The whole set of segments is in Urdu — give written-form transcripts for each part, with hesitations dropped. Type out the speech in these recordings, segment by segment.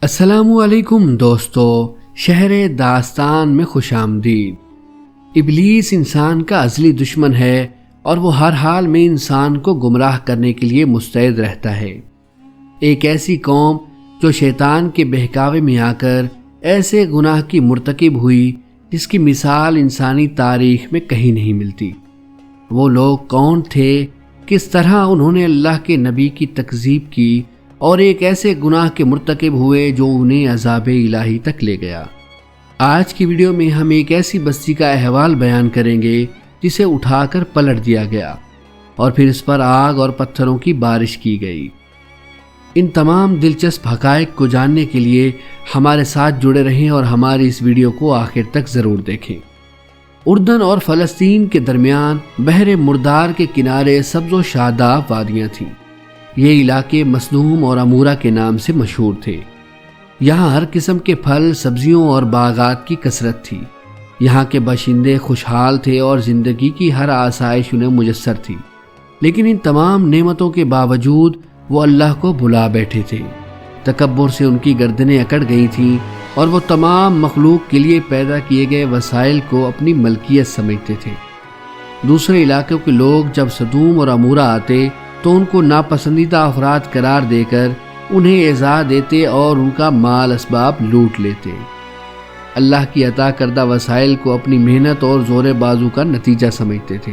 السلام علیکم دوستو، شہر داستان میں خوش آمدید۔ ابلیس انسان کا ازلی دشمن ہے اور وہ ہر حال میں انسان کو گمراہ کرنے کے لیے مستعد رہتا ہے۔ ایک ایسی قوم جو شیطان کے بہکاوے میں آ کر ایسے گناہ کی مرتکب ہوئی جس کی مثال انسانی تاریخ میں کہیں نہیں ملتی۔ وہ لوگ کون تھے، کس طرح انہوں نے اللہ کے نبی کی تکذیب کی اور ایک ایسے گناہ کے مرتکب ہوئے جو انہیں عذاب الہی تک لے گیا۔ آج کی ویڈیو میں ہم ایک ایسی بستی کا احوال بیان کریں گے جسے اٹھا کر پلٹ دیا گیا اور پھر اس پر آگ اور پتھروں کی بارش کی گئی۔ ان تمام دلچسپ حقائق کو جاننے کے لیے ہمارے ساتھ جڑے رہیں اور ہماری اس ویڈیو کو آخر تک ضرور دیکھیں۔ اردن اور فلسطین کے درمیان بحر مردار کے کنارے سبز و شاداب وادیاں تھیں۔ یہ علاقے مصدوم اور امورہ کے نام سے مشہور تھے۔ یہاں ہر قسم کے پھل، سبزیوں اور باغات کی کثرت تھی۔ یہاں کے باشندے خوشحال تھے اور زندگی کی ہر آسائش انہیں میسر تھی، لیکن ان تمام نعمتوں کے باوجود وہ اللہ کو بھلا بیٹھے تھے۔ تکبر سے ان کی گردنیں اکڑ گئی تھیں اور وہ تمام مخلوق کے لیے پیدا کیے گئے وسائل کو اپنی ملکیت سمجھتے تھے۔ دوسرے علاقوں کے لوگ جب سدوم اور امورہ آتے تو ان کو ناپسندیدہ افراد قرار دے کر انہیں ایذا دیتے اور ان کا مال اسباب لوٹ لیتے۔ اللہ کی عطا کردہ وسائل کو اپنی محنت اور زور بازو کا نتیجہ سمجھتے تھے۔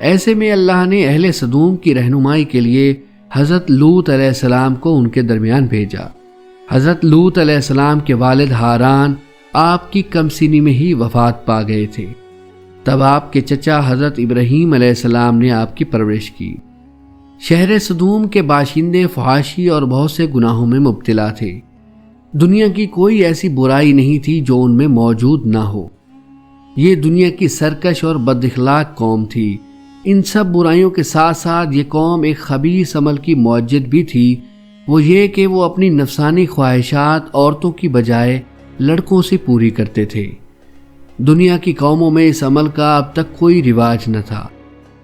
ایسے میں اللہ نے اہل سدوم کی رہنمائی کے لیے حضرت لوط علیہ السلام کو ان کے درمیان بھیجا۔ حضرت لوط علیہ السلام کے والد ہاران آپ کی کم سنی میں ہی وفات پا گئے تھے۔ تب آپ کے چچا حضرت ابراہیم علیہ السلام نے آپ کی پرورش کی۔ شہر سدوم کے باشندے فحاشی اور بہت سے گناہوں میں مبتلا تھے۔ دنیا کی کوئی ایسی برائی نہیں تھی جو ان میں موجود نہ ہو۔ یہ دنیا کی سرکش اور بد اخلاق قوم تھی۔ ان سب برائیوں کے ساتھ ساتھ یہ قوم ایک خبیث عمل کی موجد بھی تھی، وہ یہ کہ وہ اپنی نفسانی خواہشات عورتوں کی بجائے لڑکوں سے پوری کرتے تھے۔ دنیا کی قوموں میں اس عمل کا اب تک کوئی رواج نہ تھا۔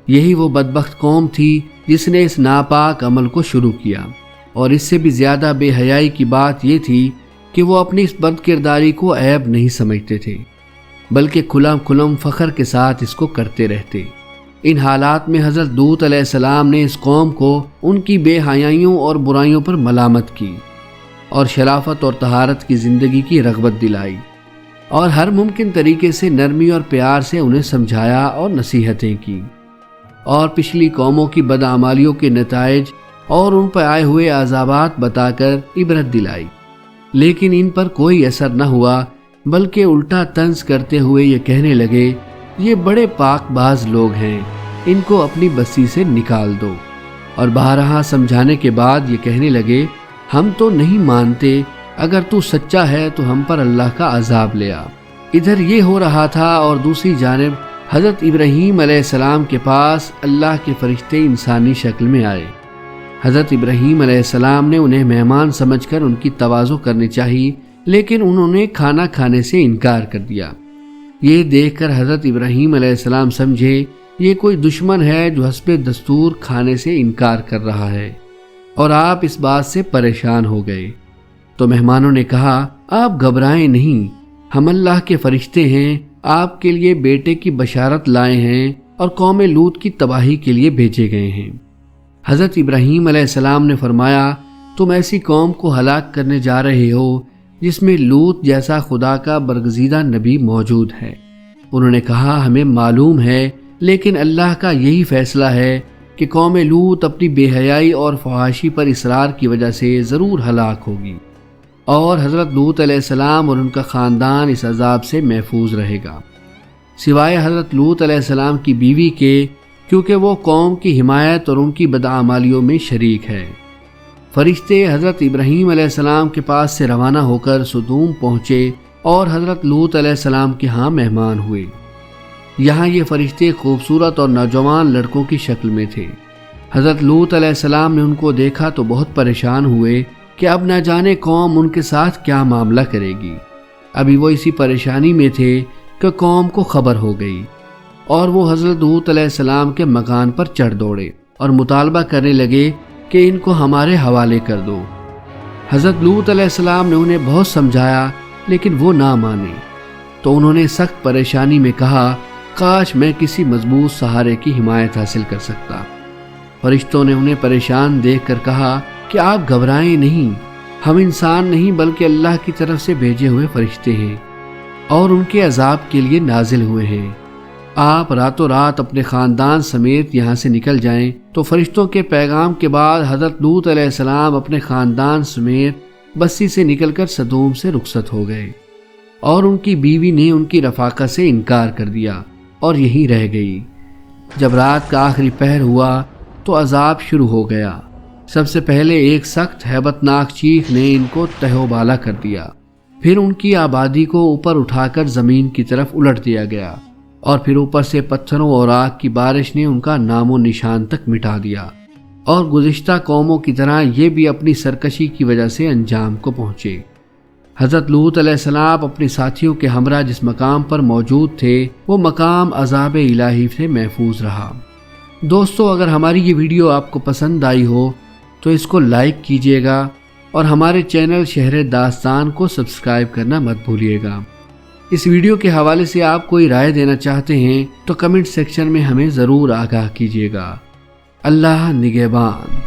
یہی وہ بدبخت قوم تھی جس نے اس ناپاک عمل کو شروع کیا، اور اس سے بھی زیادہ بے حیائی کی بات یہ تھی کہ وہ اپنی اس بد کرداری کو عیب نہیں سمجھتے تھے، بلکہ کھلم فخر کے ساتھ اس کو کرتے رہتے۔ ان حالات میں حضرت لوط علیہ السلام نے اس قوم کو ان کی بے حیائیوں اور برائیوں پر ملامت کی اور شرافت اور طہارت کی زندگی کی رغبت دلائی، اور ہر ممکن طریقے سے نرمی اور پیار سے انہیں سمجھایا اور نصیحتیں کی، اور پچھلی قوموں کی بدعمالیوں کے نتائج اور ان پر آئے ہوئے عذابات بتا کر عبرت دلائی۔ لیکن ان پر کوئی اثر نہ ہوا، بلکہ الٹا طنز کرتے ہوئے یہ کہنے لگے، یہ بڑے پاک باز لوگ ہیں، ان کو اپنی بستی سے نکال دو۔ اور بارہا سمجھانے کے بعد یہ کہنے لگے، ہم تو نہیں مانتے، اگر تو سچا ہے تو ہم پر اللہ کا عذاب لے آ۔ ادھر یہ ہو رہا تھا اور دوسری جانب حضرت ابراہیم علیہ السلام کے پاس اللہ کے فرشتے انسانی شکل میں آئے۔ حضرت ابراہیم علیہ السلام نے انہیں مہمان سمجھ کر ان کی تواضع کرنی چاہی، لیکن انہوں نے کھانا کھانے سے انکار کر دیا۔ یہ دیکھ کر حضرت ابراہیم علیہ السلام سمجھے یہ کوئی دشمن ہے جو حسب دستور کھانے سے انکار کر رہا ہے، اور آپ اس بات سے پریشان ہو گئے۔ تو مہمانوں نے کہا، آپ گھبرائیں نہیں، ہم اللہ کے فرشتے ہیں، آپ کے لیے بیٹے کی بشارت لائے ہیں اور قوم لوط کی تباہی کے لیے بھیجے گئے ہیں۔ حضرت ابراہیم علیہ السلام نے فرمایا، تم ایسی قوم کو ہلاک کرنے جا رہے ہو جس میں لوط جیسا خدا کا برگزیدہ نبی موجود ہے۔ انہوں نے کہا، ہمیں معلوم ہے، لیکن اللہ کا یہی فیصلہ ہے کہ قوم لوط اپنی بے حیائی اور فحاشی پر اصرار کی وجہ سے ضرور ہلاک ہوگی، اور حضرت لوط علیہ السلام اور ان کا خاندان اس عذاب سے محفوظ رہے گا، سوائے حضرت لوط علیہ السلام کی بیوی کے، کیونکہ وہ قوم کی حمایت اور ان کی بدعمالیوں میں شریک ہے۔ فرشتے حضرت ابراہیم علیہ السلام کے پاس سے روانہ ہو کر سدوم پہنچے اور حضرت لوط علیہ السلام کے ہاں مہمان ہوئے۔ یہاں یہ فرشتے خوبصورت اور نوجوان لڑکوں کی شکل میں تھے۔ حضرت لوط علیہ السلام نے ان کو دیکھا تو بہت پریشان ہوئے کہ اب نہ جانے قوم ان کے ساتھ کیا معاملہ کرے گی۔ ابھی وہ اسی پریشانی میں تھے کہ قوم کو خبر ہو گئی، اور وہ حضرت لوط علیہ السلام کے مکان پر چڑھ دوڑے اور مطالبہ کرنے لگے کہ ان کو ہمارے حوالے کر دو۔ حضرت لوط علیہ السلام نے انہیں بہت سمجھایا لیکن وہ نہ مانے، تو انہوں نے سخت پریشانی میں کہا کاش میں کسی مضبوط سہارے کی حمایت حاصل کر سکتا۔ فرشتوں نے انہیں پریشان دیکھ کر کہا کہ آپ گھبرائیں نہیں، ہم انسان نہیں بلکہ اللہ کی طرف سے بھیجے ہوئے فرشتے ہیں اور ان کے عذاب کے لیے نازل ہوئے ہیں۔ آپ راتوں رات اپنے خاندان سمیت یہاں سے نکل جائیں۔ تو فرشتوں کے پیغام کے بعد حضرت لوط علیہ السلام اپنے خاندان سمیت بستی سے نکل کر سدوم سے رخصت ہو گئے، اور ان کی بیوی نے ان کی رفاقت سے انکار کر دیا اور یہیں رہ گئی۔ جب رات کا آخری پہر ہوا تو عذاب شروع ہو گیا۔ سب سے پہلے ایک سخت ہیبت ناک چیخ نے ان کو تہو بالا کر دیا، پھر ان کی آبادی کو اوپر اٹھا کر زمین کی طرف الٹ دیا گیا، اور پھر اوپر سے پتھروں اور آگ کی بارش نے ان کا نام و نشان تک مٹا دیا، اور گزشتہ قوموں کی طرح یہ بھی اپنی سرکشی کی وجہ سے انجام کو پہنچے۔ حضرت لوط علیہ السلام اپنے ساتھیوں کے ہمراہ جس مقام پر موجود تھے وہ مقام عذاب الہی سے محفوظ رہا۔ دوستو، اگر ہماری یہ ویڈیو آپ کو پسند آئی ہو تو اس کو لائک کیجیے گا اور ہمارے چینل شہر داستان کو سبسکرائب کرنا مت بھولیے گا۔ اس ویڈیو کے حوالے سے آپ کوئی رائے دینا چاہتے ہیں تو کمنٹ سیکشن میں ہمیں ضرور آگاہ کیجیے گا۔ اللہ نگہبان۔